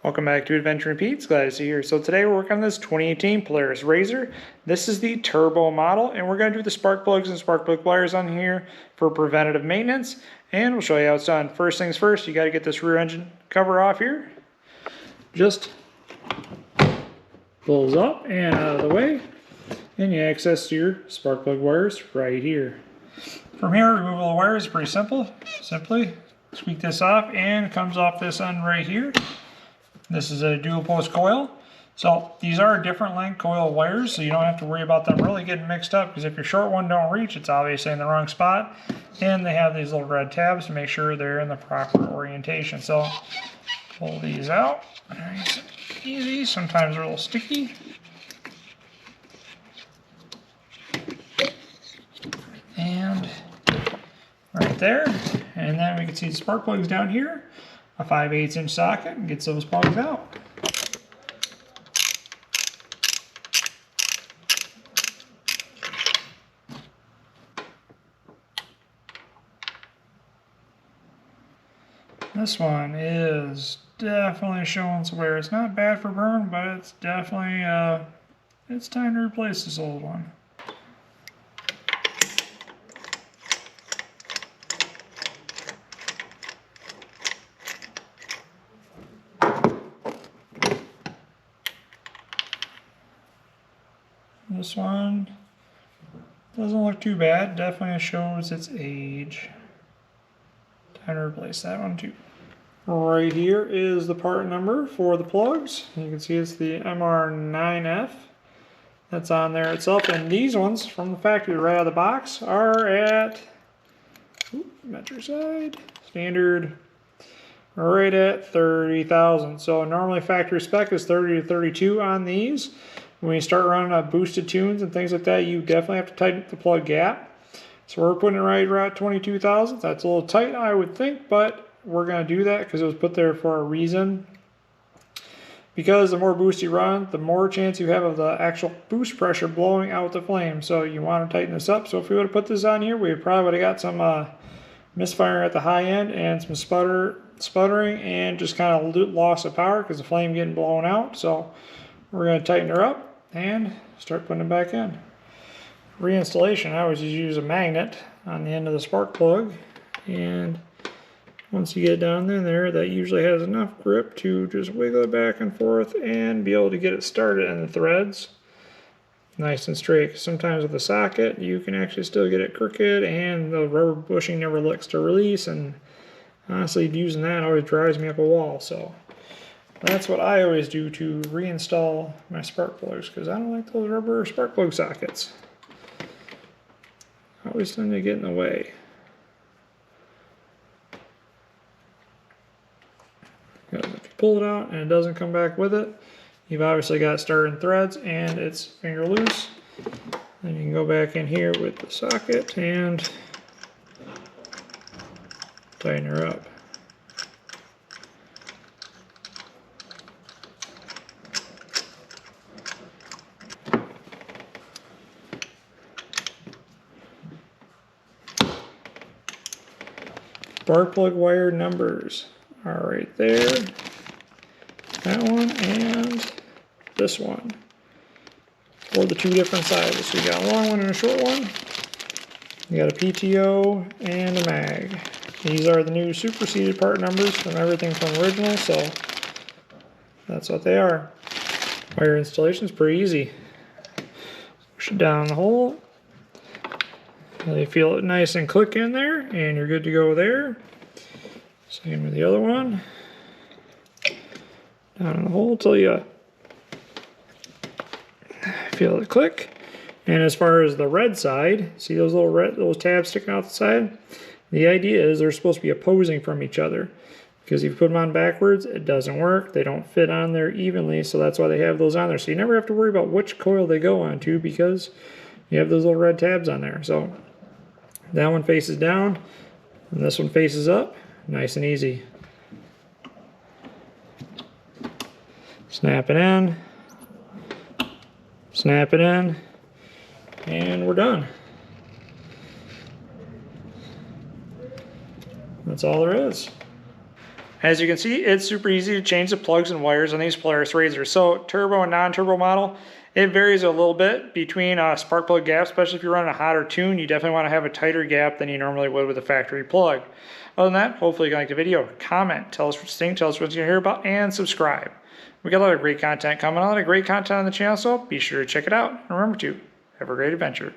Welcome back to Adventure and Pete's. Glad to see you here. So today we're working on this 2018 Polaris RZR. This is the turbo model, and we're going to do the spark plugs and spark plug pliers on here for preventative maintenance. And we'll show you how it's done. First things first, you got to get this rear engine cover off here. Just pulls up and out of the way, and you access your spark plug wires right here. From here, removal of wires is pretty simple. Simply squeak this off, and it comes off this end right here. This is a dual post coil. So these are different length coil wires, so you don't have to worry about them really getting mixed up, because if your short one don't reach, it's obviously in the wrong spot. And they have these little red tabs to make sure they're in the proper orientation. So pull these out. Nice and easy. Sometimes they're a little sticky. And right there. And then we can see the spark plugs down here. A 5/8 inch socket and gets those plugs out. This one is definitely showing some wear. It's not bad for burn, but it's definitely it's time to replace this old one. This one doesn't look too bad, definitely shows its age. Time to replace that one too. Right here is the part number for the plugs. You can see it's the MR9F. That's on there itself, and these ones from the factory right out of the box are at, metric side, standard, right at 30,000. So normally factory spec is 30 to 32 on these. When you start running boosted tunes and things like that, you definitely have to tighten the plug gap. So we're putting it right around 22,000. That's a little tight, I would think, but we're going to do that because it was put there for a reason. Because the more boost you run, the more chance you have of the actual boost pressure blowing out the flame. So you want to tighten this up. So if we would have put this on here, we probably would have got some misfire at the high end and some sputtering and just kind of loss of power because the flame getting blown out. So we're going to tighten her up and start putting it back in. Reinstallation, I always just use a magnet on the end of the spark plug, and once you get down in there, that usually has enough grip to just wiggle it back and forth and be able to get it started in the threads nice and straight. Sometimes with a socket you can actually still get it crooked and the rubber bushing never licks to release, and honestly using that always drives me up a wall. So that's what I always do to reinstall my spark plugs, because I don't like those rubber spark plug sockets. I always tend to get in the way. Because if you pull it out and it doesn't come back with it, you've obviously got starting threads and it's finger loose. Then you can go back in here with the socket and tighten her up. Spark plug wire numbers are right there. That one and this one. For the two different sizes. So you got a long one and a short one. You got a PTO and a mag. These are the new superseded part numbers from everything from original, so that's what they are. Wire installation is pretty easy. Push it down the hole. You feel it nice and click in there, and you're good to go there. Same with the other one. Down in the hole till you feel it click. And as far as the red side, see those those tabs sticking out the side? The idea is they're supposed to be opposing from each other, because if you put them on backwards, it doesn't work. They don't fit on there evenly, so that's why they have those on there. So you never have to worry about which coil they go onto, because you have those little red tabs on there. So that one faces down, and this one faces up. Nice and easy. Snap it in, snap it in, and we're done. That's all there is. As you can see, it's super easy to change the plugs and wires on these Polaris RZRs. So turbo and non-turbo model, it varies a little bit between spark plug gaps, especially if you're running a hotter tune. You definitely want to have a tighter gap than you normally would with a factory plug. Other than that, hopefully you liked the video. Comment, tell us what you think, tell us what you hear about, and subscribe. We got a lot of great content coming, a lot of great content on the channel, so be sure to check it out. And remember to have a great adventure.